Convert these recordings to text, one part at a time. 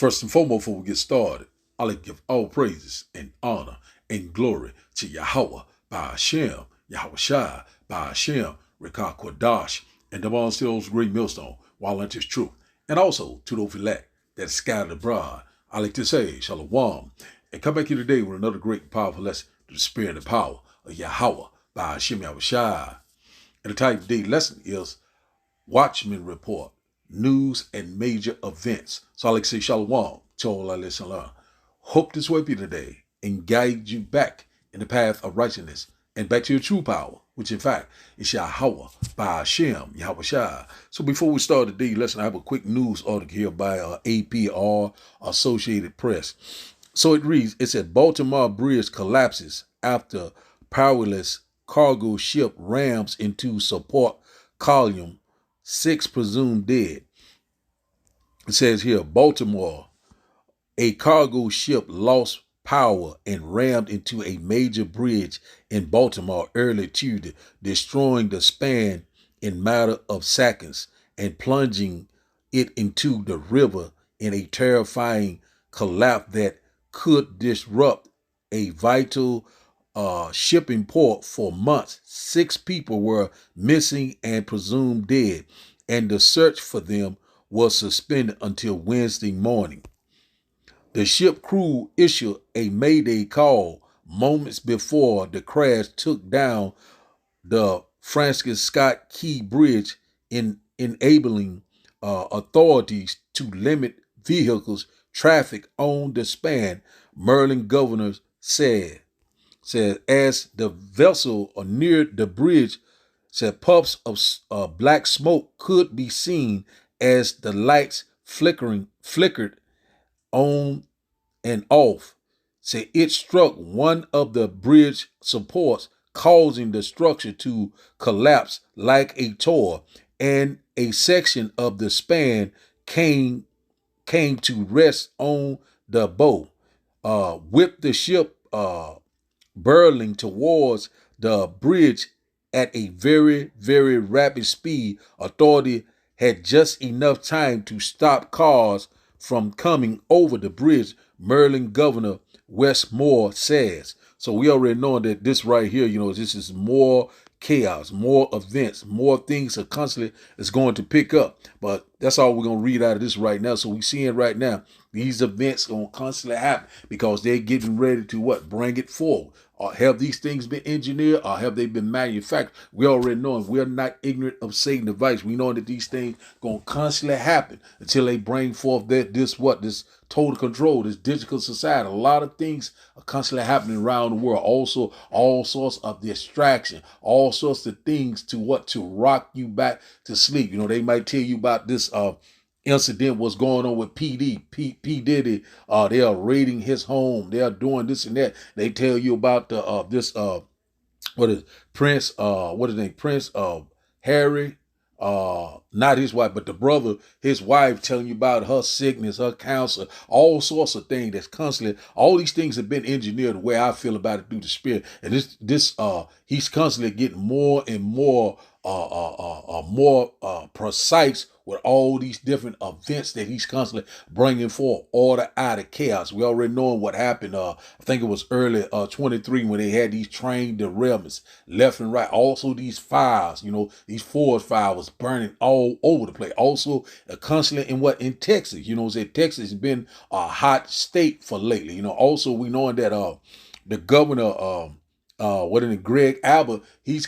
First and foremost, before we get started, I like to give all praises and honor and glory to Yahweh by Hashem, Yahweh Shai by Hashem, Rekah Kodash, and the Stills Great Millstone, while unto his truth. And also to those elect that is scattered abroad. I like to say, Shalom, and come back here today with another great and powerful lesson to the spirit and power of Yahweh by Hashem, Yahweh Shai. And the title of today's lesson is Watchman Report, News and Major Events. So I like to say Shalom to all our listeners. Hope this will be today and guide you back in the path of righteousness and back to your true power, which in fact is Yahweh by Hashem, Yahweh Shai. So before we start today's lesson, I have a quick news article here by APR, Associated Press. So it reads, it said Baltimore bridge collapses after powerless cargo ship rams into support column, 6 presumed dead. It says here, Baltimore, a cargo ship lost power and rammed into a major bridge in Baltimore early Tuesday, destroying the span in matter of seconds and plunging it into the river in a terrifying collapse that could disrupt a vital shipping port for months. 6 people were missing and presumed dead, and the search for them was suspended until Wednesday morning. The ship crew issued a mayday call moments before the crash took down the Francis Scott Key Bridge, enabling authorities to limit vehicles traffic on the span, Maryland governor said as the vessel neared the bridge, said puffs of black smoke could be seen as the lights flickered on and off. Said it struck one of the bridge supports, causing the structure to collapse like a toy, and a section of the span came to rest on the bow, with the ship burling towards the bridge at a very, very rapid speed. Authority had just enough time to stop cars from coming over the bridge, Maryland Governor Wes Moore says. So we already know that this right here, this is more chaos, more events, more things are constantly is going to pick up. But that's all we're going to read out of this right now. So we seeing right now, these events going to constantly happen because they're getting ready to what? Bring it forward. Or have these things been engineered or have they been manufactured? We already know, and we're not ignorant of Satan's device. We know that these things going to constantly happen until they bring forth this total control, this digital society. A lot of things are constantly happening around the world. Also, all sorts of distraction, all sorts of things to rock you back to sleep. They might tell you about this incident, what's going on with P. Diddy. They are raiding his home. They are doing this and that. They tell you about this Prince, what is his name? Prince Harry, not his wife, but the brother, his wife, telling you about her sickness, her cancer, all sorts of things that's constantly, all these things have been engineered the way I feel about it through the spirit. And he's constantly getting more and more precise with all these different events that he's constantly bringing forth, order out of chaos. We already know what happened. I think it was early 23 when they had these train derailments left and right. Also these fires, these forest fires was burning all over the place. Also constantly in Texas, Texas has been a hot state for lately. Also we knowing that the governor Greg Abbott, he's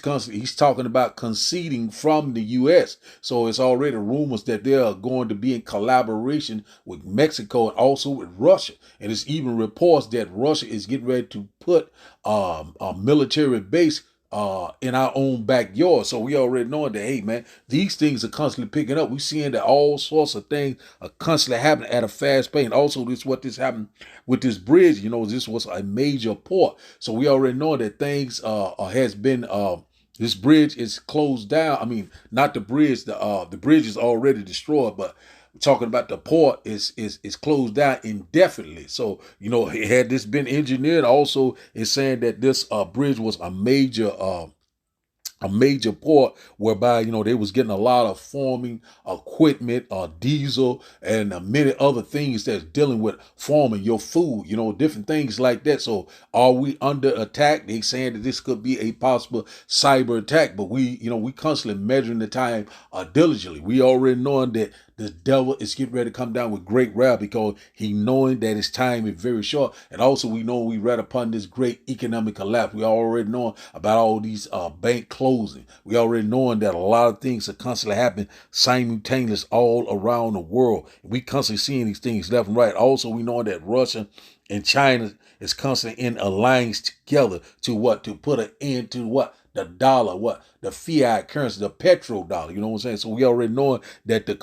talking about conceding from the U.S. So it's already rumors that they are going to be in collaboration with Mexico and also with Russia. And it's even reports that Russia is getting ready to put a military base in our own backyard. So we already know that, hey man, these things are constantly picking up. We're seeing that all sorts of things are constantly happening at a fast pace. And also this happened with this bridge, this was a major port. So we already know that things has been this bridge is closed down. I mean, not the bridge, the bridge is already destroyed, but we're talking about the port is closed down indefinitely. So, had this been engineered, also it's saying that this bridge was a major a major port whereby, you know, they was getting a lot of farming equipment, diesel, and many other things that's dealing with farming your food, you know, different things like that. So are we under attack? They saying that this could be a possible cyber attack, but we, you know, we constantly measuring the time diligently. We already knowing that the devil is getting ready to come down with great wrath because he knowing that his time is very short. And also we know we read upon this great economic collapse. We already knowing about all these bank closing. We already knowing that a lot of things are constantly happening simultaneous all around the world. We constantly seeing these things left and right. Also we know that Russia and China is constantly in alliance together to what? To put an end to what? The dollar, what? The fiat currency, the petrodollar. You know what I'm saying? So we already know that the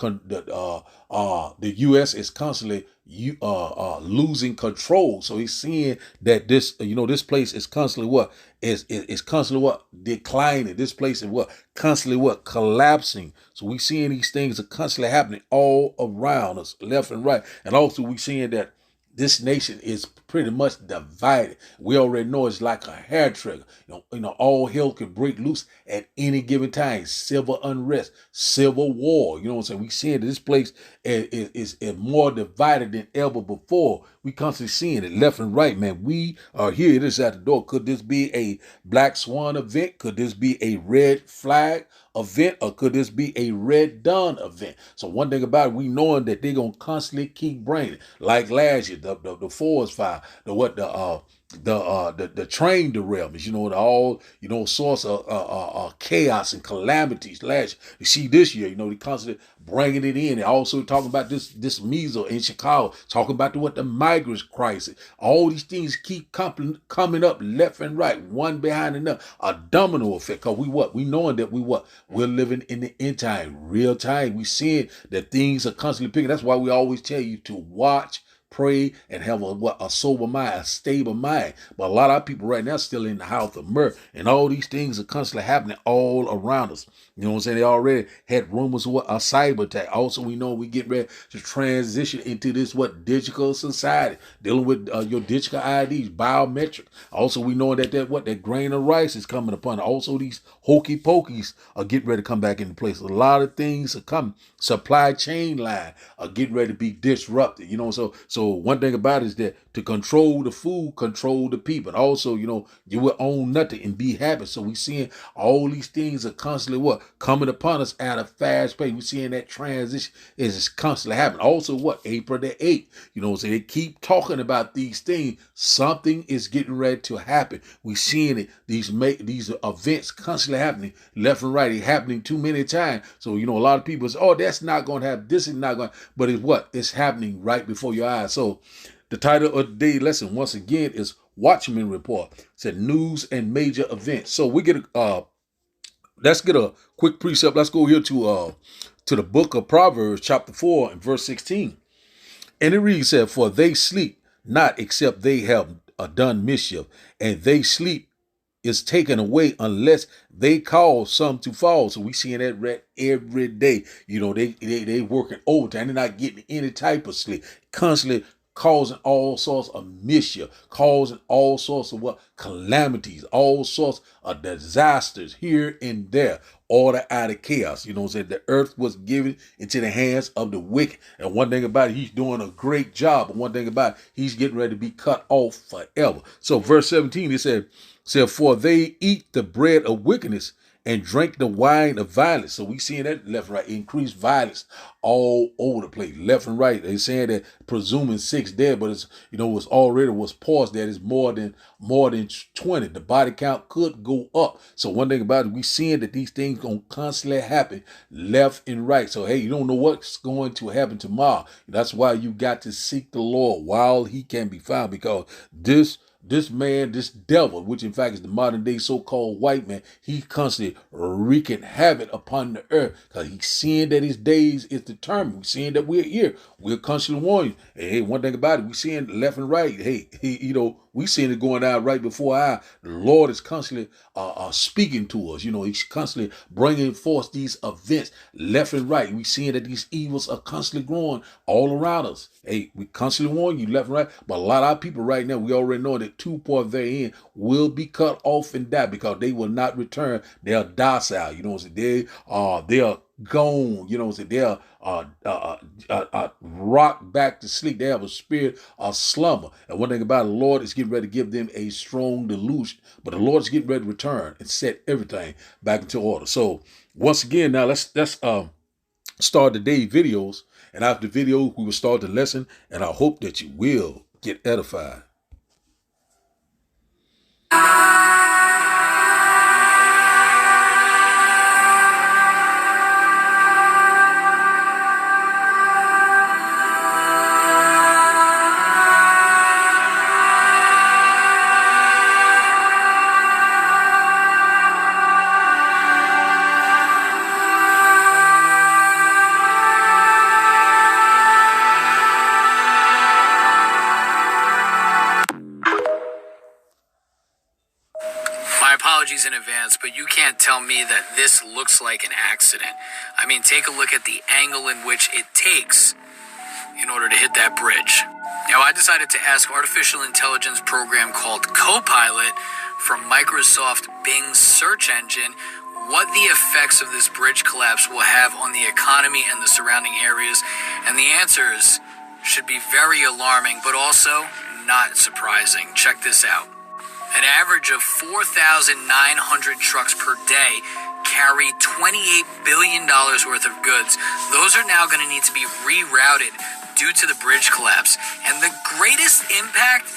U.S. is constantly losing control. So he's seeing that this, you know, this place is constantly what? Is constantly what? Declining. This place is what? Constantly what? Collapsing. So we seeing these things are constantly happening all around us, left and right. And also we seeing that this nation is pretty much divided. We already know it's like a hair trigger. You know, all hell can break loose at any given time. Civil unrest, civil war. You know what I'm saying? We seeing that this place is more divided than ever before. We constantly seeing it left and right, man. We are here. It is at the door. Could this be a Black Swan event? Could this be a red flag event, or could this be a red dawn event? So one thing about it, we knowing that they're gonna constantly keep bringing it. Like last year, the forest fire, the train derailments, you know, the all, you know, source of chaos and calamities last year. You see this year, you know, they constantly bringing it in. And also talking about this measles in Chicago, talking about the migrants crisis. All these things keep coming up left and right, one behind another. A domino effect. Cause we knowing that we're living in the end time, real time. We seeing that things are constantly picking. That's why we always tell you to watch, pray, and have a sober mind, a stable mind. But a lot of people right now still in the house of murder, and all these things are constantly happening all around us. You know what I'm saying? They already had rumors of a cyber attack. Also, we know we get ready to transition into this digital society, dealing with your digital IDs, biometric. Also, we know that grain of rice is coming upon. Also, these hokey pokies are getting ready to come back into place. A lot of things are coming. Supply chain line are getting ready to be disrupted. You know, so one thing about it is that to control the food, control the people. And also, you know, you will own nothing and be happy. So we seeing all these things are constantly coming upon us at a fast pace. We seeing that transition is constantly happening. Also, April the 8th. You know, so they keep talking about these things. Something is getting ready to happen. We seeing it. These events constantly happening left and right. It's happening too many times. So, you know, a lot of people say, oh, that's not going to happen. This is not going to, but it's happening right before your eyes. So the title of the day lesson, once again, is Watchman Report. It said news and major events. So let's get a quick precept. Let's go here to the book of Proverbs, chapter 4 and verse 16. And it reads, said, for they sleep not except they have done mischief, and they sleep is taken away unless they cause some to fall. So we seeing that every day. You know, they working overtime. They're not getting any type of sleep. Constantly causing all sorts of mischief, causing all sorts of calamities, all sorts of disasters here and there, order out of chaos. You know what I'm saying? The earth was given into the hands of the wicked. And one thing about it, he's doing a great job. But one thing about it, he's getting ready to be cut off forever. So verse 17, it said, for they eat the bread of wickedness and drink the wine of violence. So we seeing that left and right, increased violence all over the place, left and right. They saying that presuming 6 dead, but it's, you know, was paused that is more than 20. The body count could go up. So one thing about it, we seeing that these things gonna constantly happen left and right. So hey, you don't know what's going to happen tomorrow. That's why you got to seek the Lord while he can be found, because this man, this devil, which in fact is the modern day so-called white man, he constantly wreaking havoc upon the earth because he's seeing that his days is determined. We're seeing that we're here. We're constantly warning you. Hey, one thing about it, we're seeing left and right. Hey, you know, We seeing it going down right before our eyes. The Lord is constantly speaking to us. He's constantly bringing forth these events left and right. We seeing that these evils are constantly growing all around us. Hey, we constantly warn you left and right. But a lot of our people right now, we already know that 2 part therein will be cut off and die because they will not return. They are docile. You know what I'm saying? They are gone. You know what I'm saying? They'll rock back to sleep. They have a spirit of slumber. And one thing about the Lord is getting ready to give them a strong delusion. But the Lord is getting ready to return and set everything back into order. So once again, now let's start today's videos. And after the video, we will start the lesson. And I hope that you will get edified. My apologies in advance, but you can't tell me that this looks like an accident. I mean, take a look at the angle in which it takes in order to hit that bridge. Now, I decided to ask artificial intelligence program called Copilot from Microsoft Bing's search engine what the effects of this bridge collapse will have on the economy and the surrounding areas. And the answers should be very alarming, but also not surprising. Check this out. An average of 4,900 trucks per day carry $28 billion worth of goods. Those are now going to need to be rerouted due to the bridge collapse. And the greatest impact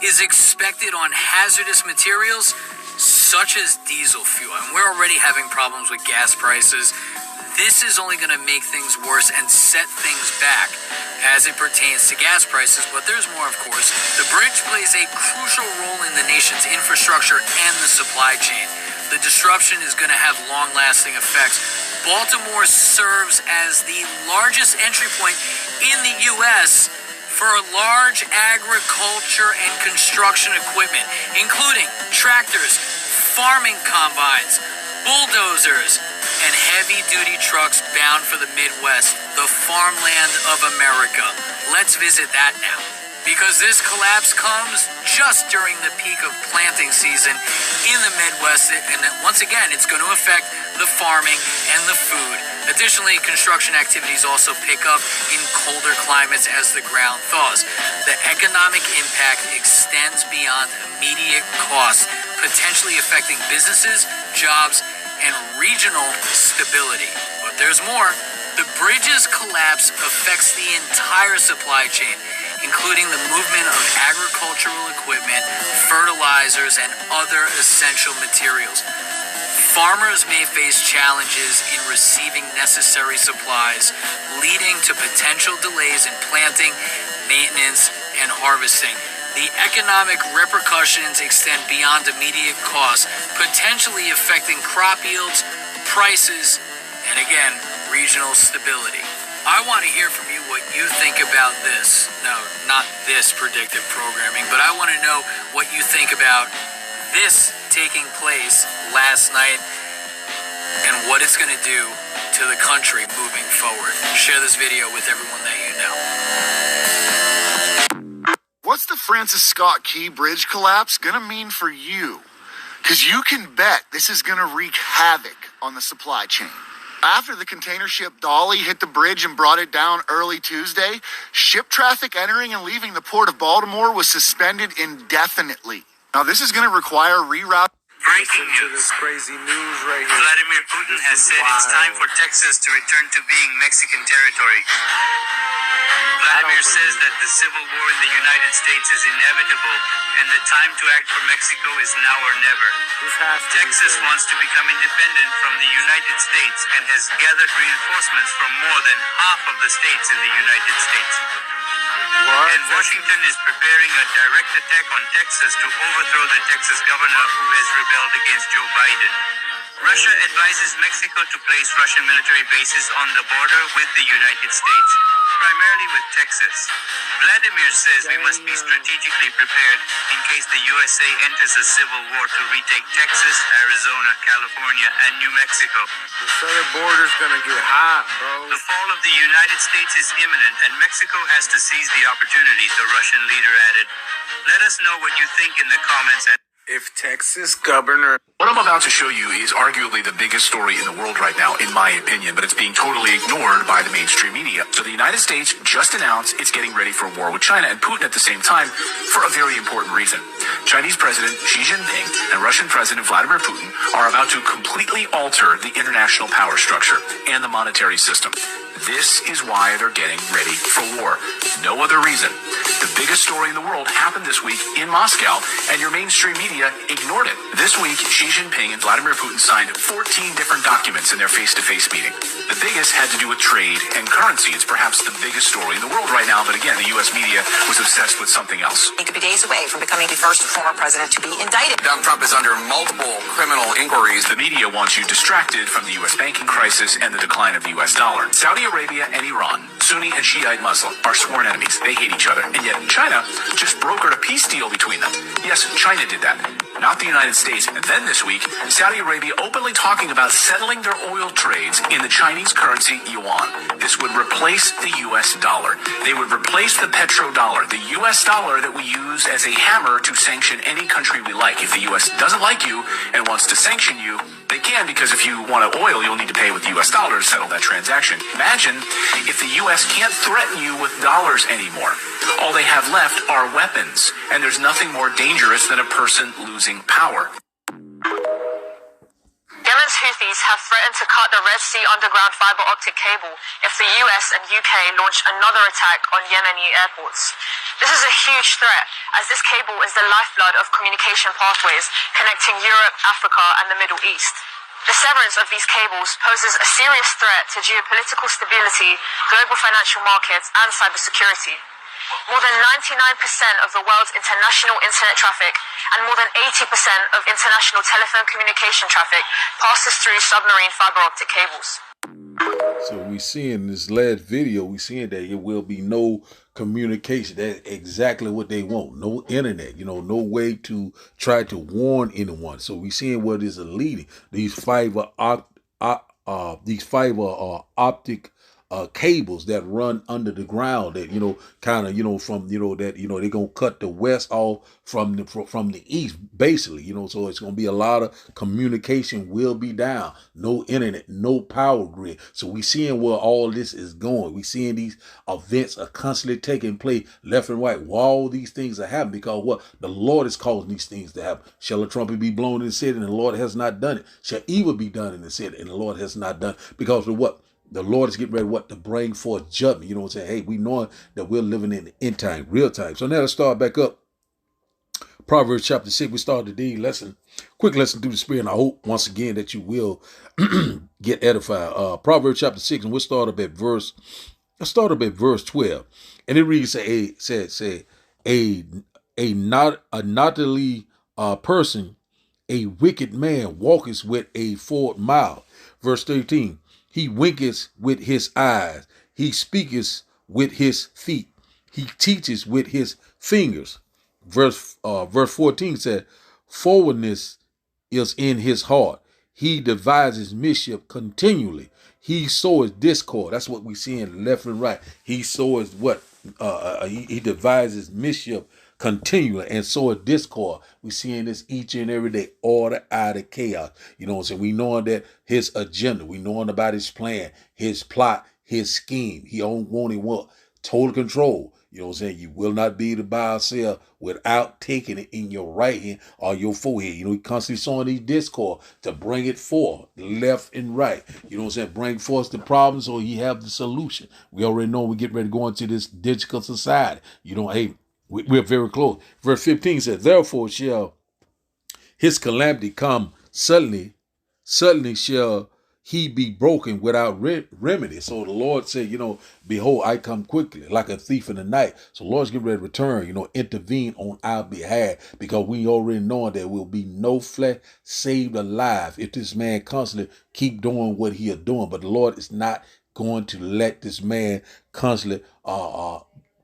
is expected on hazardous materials such as diesel fuel. And we're already having problems with gas prices. This is only going to make things worse and set things back as it pertains to gas prices. But there's more, of course. The bridge plays a crucial role in the nation's infrastructure and the supply chain. The disruption is going to have long-lasting effects. Baltimore serves as the largest entry point in the U.S. for large agriculture and construction equipment, including tractors, farming combines, bulldozers, and heavy-duty trucks bound for the Midwest, the farmland of America. Let's visit that now. Because this collapse comes just during the peak of planting season in the Midwest, and once again, it's going to affect the farming and the food. Additionally, construction activities also pick up in colder climates as the ground thaws. The economic impact extends beyond immediate costs, potentially affecting businesses, jobs, and regional stability. But there's more. The bridge's collapse affects the entire supply chain, including the movement of agricultural equipment, fertilizers, and other essential materials. Farmers may face challenges in receiving necessary supplies, leading to potential delays in planting, maintenance, and harvesting. The economic repercussions extend beyond immediate costs, potentially affecting crop yields, prices, and again, regional stability. I want to hear from you what you think about this. No, not this predictive programming, but I want to know what you think about this taking place last night and what it's going to do to the country moving forward. Share this video with everyone that you know. What's the Francis Scott Key Bridge collapse going to mean for you? Because you can bet this is going to wreak havoc on the supply chain. After the container ship Dolly hit the bridge and brought it down early Tuesday, ship traffic entering and leaving the port of Baltimore was suspended indefinitely. Now, this is going to require reroute. Breaking news. Crazy news right here. Vladimir Putin has said it's time for Texas to return to being Mexican territory. Vladimir says that the civil war in the United States is inevitable and the time to act for Mexico is now or never. Texas wants to become independent from the United States and has gathered reinforcements from more than half of the states in the United States. And Washington is preparing a direct attack on Texas to overthrow the Texas governor who has rebelled against Joe Biden. Russia advises Mexico to place Russian military bases on the border with the United States, primarily with Texas. Vladimir says we must be strategically prepared in case the USA enters a civil war to retake Texas, Arizona, California, and New Mexico. The southern border's gonna get hot, bro. The fall of the United States is imminent, and Mexico has to seize the opportunity, the Russian leader added. Let us know what you think in the comments. If Texas governor... What I'm about to show you is arguably the biggest story in the world right now, in my opinion, but it's being totally ignored by the mainstream media. So the United States just announced it's getting ready for a war with China and Putin at the same time for a very important reason. Chinese President Xi Jinping and Russian President Vladimir Putin are about to completely alter the international power structure and the monetary system. This is why they're getting ready for war. No other reason. The biggest story in the world happened this week in Moscow, and your mainstream media ignored it. This week, Xi Jinping and Vladimir Putin signed 14 different documents in their face-to-face meeting. The biggest had to do with trade and currency. It's perhaps the biggest story in the world right now, but again, the U.S. media was obsessed with something else. He could be days away from becoming the first former president to be indicted. Donald Trump is under multiple criminal inquiries. The media wants you distracted from the U.S. banking crisis and the decline of the U.S. dollar. Saudi Arabia and Iran, Sunni and Shiite Muslim, are sworn enemies. They hate each other. And yet China just brokered a peace deal between them. Yes, China did that, not the United States. And then this week, Saudi Arabia openly talking about settling their oil trades in the Chinese currency yuan. This would replace the U.S. dollar. They would replace the petrodollar, the U.S. dollar that we use as a hammer to sanction any country we like. If the U.S. doesn't like you and wants to sanction you, they can, because if you want oil, you'll need to pay with U.S. dollars to settle that transaction. Imagine if the U.S. can't threaten you with dollars anymore. All they have left are weapons, and there's nothing more dangerous than a person losing power. Yemen's Houthis have threatened to cut the Red Sea underground fiber optic cable if the US and UK launch another attack on Yemeni airports. This is a huge threat, as this cable is the lifeblood of communication pathways connecting Europe, Africa, and the Middle East. The severance of these cables poses a serious threat to geopolitical stability, global financial markets, and cybersecurity. More than 99% of the world's international internet traffic and more than 80% of international telephone communication traffic passes through submarine fiber optic cables. So we see in this last video, we seeing that it will be no communication. That's exactly what they want. No internet, no way to try to warn anyone. So we seeing what is leading. These fiber optic cables that run under the ground that, from, that, they're going to cut the west off from the east, basically, so it's going to be a lot of communication will be down, no internet, no power grid. So we seeing where all this is going. We seeing these events are constantly taking place left and right. While all these things are happening, because what? The Lord is causing these things to happen. Shall a trumpet be blown in the city and the Lord has not done it? Shall evil be done in the city and the Lord has not done it? Because of what? The Lord is getting ready to bring forth judgment. You know what I'm saying? Hey, we know that we're living in the end time, real time. So now let's start back up. Proverbs chapter 6, we started the lesson. Quick lesson through the Spirit. And I hope once again that you will get edified. Proverbs chapter 6, and we'll start up at verse 12. And it reads, a naughtily person, a wicked man walketh with a forward mouth. Verse 13. He winketh with his eyes. He speaketh with his feet. He teaches with his fingers. Verse 14 said, forwardness is in his heart. He devises mischief continually. He soweth discord. That's what we see in left and right. He soweth what? He devises mischief continually, and so a discord. We seeing this each and every day, order out of chaos. You know what I'm saying? We knowing that his agenda, we knowing about his plan, his plot, his scheme. He don't want total control. You know what I'm saying? You will not be able to buy or sell without taking it in your right hand or your forehead. He constantly sowing these discord to bring it forth, left and right. You know what I'm saying? Bring forth the problems or he have the solution. We already know we get ready to go into this digital society. Hey, we're very close. Verse 15 says, therefore shall his calamity come suddenly shall he be broken without remedy. So the Lord said, behold, I come quickly like a thief in the night. So the Lord's getting ready to return, intervene on our behalf, because we already know that will be no flesh saved alive if this man constantly keep doing what he is doing. But the Lord is not going to let this man constantly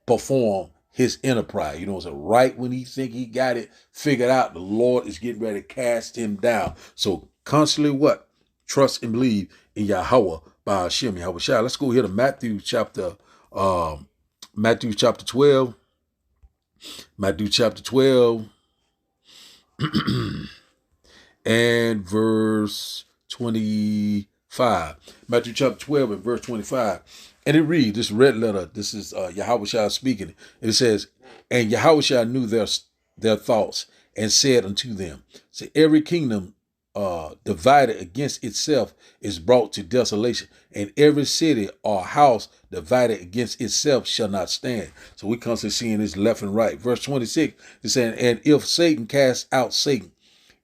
perform his enterprise. So right when he think he got it figured out, the Lord is getting ready to cast him down. So constantly what? Trust and believe in Yahweh by Hashem, Yahweh Shai. Let's go here to Matthew chapter 12. Matthew chapter 12 and verse 25. Matthew chapter 12 and verse 25. And it reads, this red letter, this is Yahweh Shai speaking. And it says, and Yahweh Shai knew their thoughts and said unto them, so every kingdom divided against itself is brought to desolation, and every city or house divided against itself shall not stand. So we constantly seeing this left and right. Verse 26 is saying, and if Satan casts out Satan,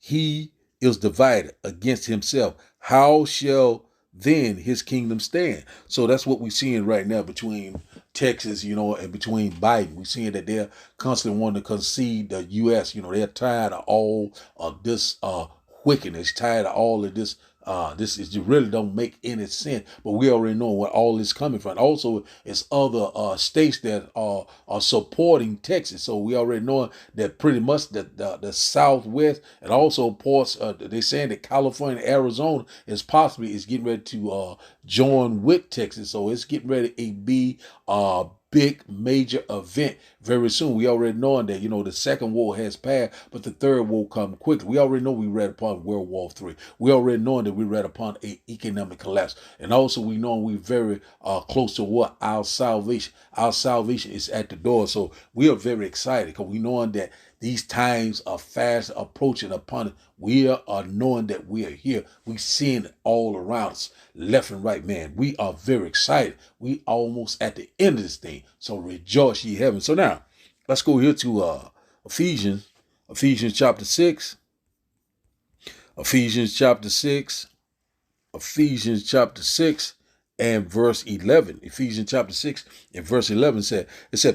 he is divided against himself. How shall then his kingdom stand? So that's what we're seeing right now between Texas, and between Biden. We're seeing that they're constantly wanting to concede the U.S. They're tired of all of this wickedness, tired of all of this. This is really don't make any sense, but we already know where all this coming from. Also, it's other states that are supporting Texas, so we already know that pretty much the Southwest and also ports. They're saying that California, Arizona is getting ready to join with Texas, so it's getting ready to be big major event very soon. We already know that the second war has passed, but the third will come quickly. We already know we read upon World War III. We already know that we read upon a economic collapse, and also we know we're very close to what our salvation. Our salvation is at the door. So we are very excited because we know that these times are fast approaching upon us. We are knowing that we are here. We seeing it all around us, left and right, man. We are very excited. We almost at the end of this thing. So rejoice ye heaven. So now, let's go here to Ephesians chapter 6. Ephesians chapter 6 and verse 11. Ephesians chapter 6 and verse 11 said,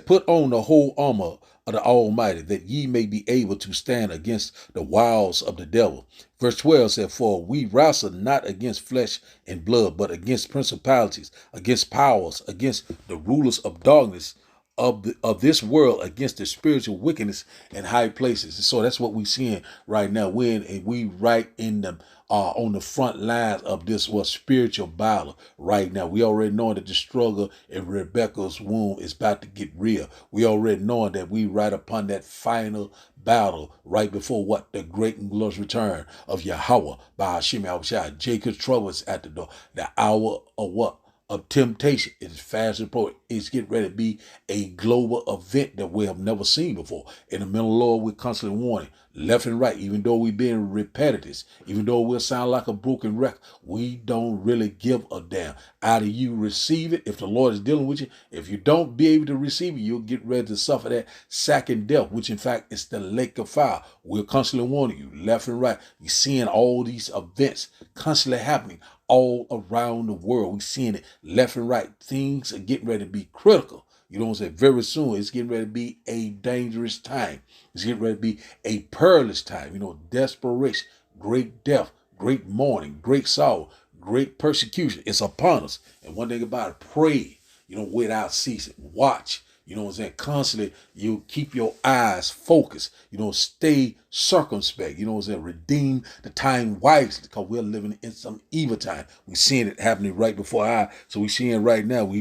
put on the whole armor of the Almighty, that ye may be able to stand against the wiles of the devil. Verse 12 said, for we wrestle not against flesh and blood, but against principalities, against powers, against the rulers of darkness of this world, against the spiritual wickedness in high places. And so that's what we're seeing right now. We right in the on the front lines of this spiritual battle right now. We already know that the struggle in Rebecca's womb is about to get real. We already know that we right upon that final battle right before the great and glorious return of Yahweh by Hashem Yahushua. Jacob's trouble is at the door. The hour of what? Of temptation is fast approaching. It's getting ready to be a global event that we have never seen before. In the middle of the Lord, we're constantly warning left and right, even though we're being repetitive, even though we'll sound like a broken record, we don't really give a damn. Either you receive it if the Lord is dealing with you. If you don't be able to receive it, you'll get ready to suffer that second death, which in fact is the lake of fire. We're constantly warning you left and right. You're seeing all these events constantly happening all around the world. We're seeing it left and right. Things are getting ready to be critical. You know what I'm saying? Very soon, it's getting ready to be a dangerous time. It's getting ready to be a perilous time. Desperation, great death, great mourning, great sorrow, great persecution. It's upon us. And one thing about it, pray, without ceasing. Watch. You know what I'm saying? Constantly, you keep your eyes focused. Stay circumspect. You know what I'm saying? Redeem the time wisely, because we're living in some evil time. We're seeing it happening right before our eyes. So we're seeing right now.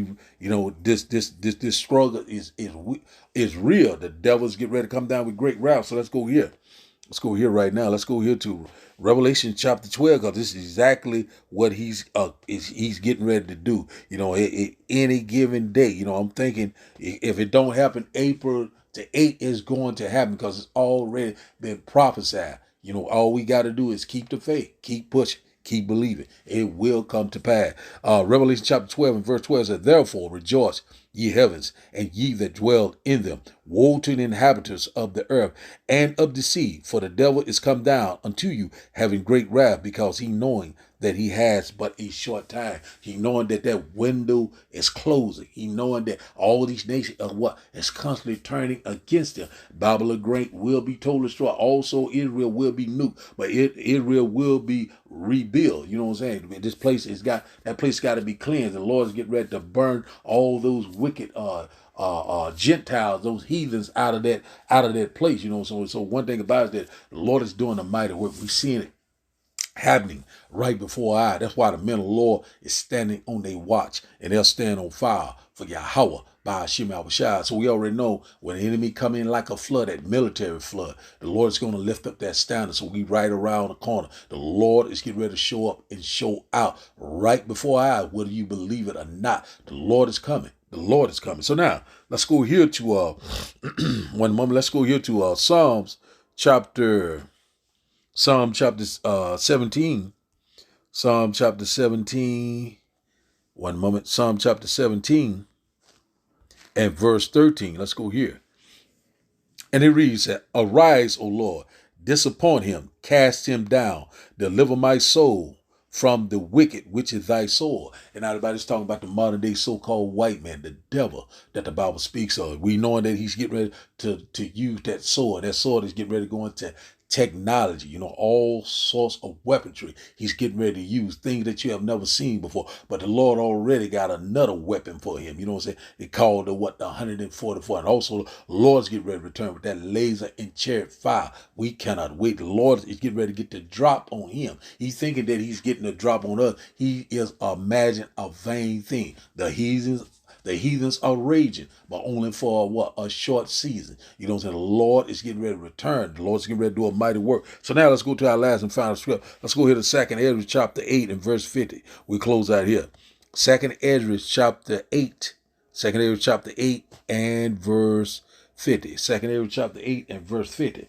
This struggle is real. The devil's getting ready to come down with great wrath. So let's go here. Let's go here right now. Let's go here to Revelation chapter 12, because this is exactly what he's getting ready to do. Any given day. I'm thinking if it don't happen April the 8th is going to happen, because it's already been prophesied. All we got to do is keep the faith, keep pushing, Keep believing. It will come to pass. Revelation chapter 12 and verse 12 says, therefore rejoice, ye heavens, and ye that dwell in them. Woe to the inhabitants of the earth and of the sea, for the devil is come down unto you, having great wrath, because he knowing that he has but a short time. He knowing that that window is closing. He knowing that all these nations are what is constantly turning against him. Babylon great will be totally destroyed. Also, Israel will be nuked, but Israel will be rebuilt. You know what I'm saying? This place got to be cleansed. The Lord is getting ready to burn all those wicked Gentiles, those heathens out of that place. You know, so one thing about it is that the Lord is doing a mighty work. We're seeing it happening right before our eye. That's why the men of the Lord is standing on their watch, and they'll stand on fire for Yahweh by Hashem Yahushua. So we already know when the enemy come in like a flood, that military flood, the Lord is going to lift up that standard. So we right around the corner. The Lord is getting ready to show up and show out right before our eyes, whether you believe it or not. The Lord is coming. The Lord is coming. So now let's go here to one moment. Let's go here to Psalm chapter 17. Psalm chapter 17. One moment. Psalm chapter 17 and verse 13. Let's go here. And it reads, arise, O Lord, disappoint him, cast him down, deliver my soul from the wicked, which is thy soul. And everybody's talking about the modern day so-called white man, the devil that the Bible speaks of. We knowing that he's getting ready to use that sword. That sword is getting ready to go into technology, all sorts of weaponry. He's getting ready to use things that you have never seen before. But the Lord already got another weapon for him. You know what I'm saying? They called it the 144. And also the Lord's getting ready to return with that laser and chariot fire. We cannot wait. The Lord is getting ready to get the drop on him. He's thinking that he's getting a drop on us. He is imagining a vain thing. The heathens are raging, but only for a short season. You know what I'm saying? The Lord is getting ready to return. The Lord is getting ready to do a mighty work. So now let's go to our last and final script. Let's go here to 2nd Ezra chapter 8 and verse 50. We close out here. 2nd Ezra chapter 8. 2nd Ezra chapter 8 and verse 50. 2nd Ezra chapter 8 and verse 50.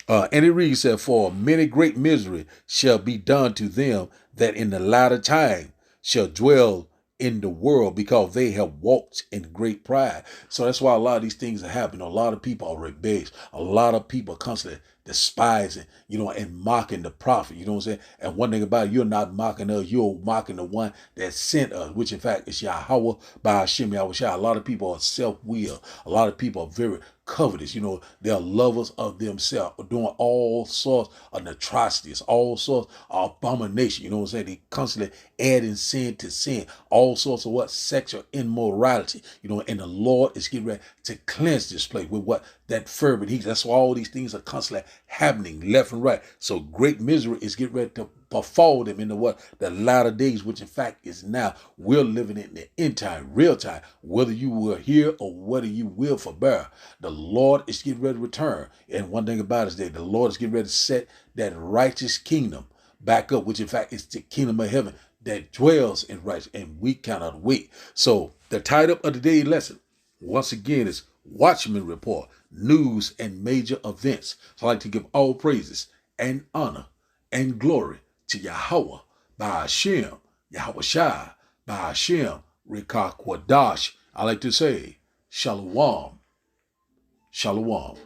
And it reads that, for many great misery shall be done to them that in the latter time shall dwell in the world, because they have walked in great pride. So that's why a lot of these things are happening. A lot of people are rebellious. A lot of people are constantly despising, and mocking the prophet. You know what I'm saying? And one thing about it, you're not mocking us, you're mocking the one that sent us, which in fact is Yahweh by Hashem Yahushua. A lot of people are self-willed. A lot of people are very covetous. They're lovers of themselves, doing all sorts of atrocities, all sorts of abomination. You know what I'm saying? They constantly adding sin to sin, all sorts of sexual immorality. And the Lord is getting ready to cleanse this place with that fervent heat. That's why all these things are constantly happening left and right. So great misery is getting ready to befall them into the latter days, which in fact is now. We're living in the end time, real time, whether you will hear or whether you will forbear. The Lord is getting ready to return. And one thing about it is that the Lord is getting ready to set that righteous kingdom back up, which in fact is the kingdom of heaven that dwells in righteousness, and we cannot wait. So the title of today's lesson, once again, is Watchman Report, News and Major Events. So I'd like to give all praises and honor and glory to Yahweh by Hashem, Yahushua by Hashem, Rekah Kwadash. I like to say, Shalom, Shalom.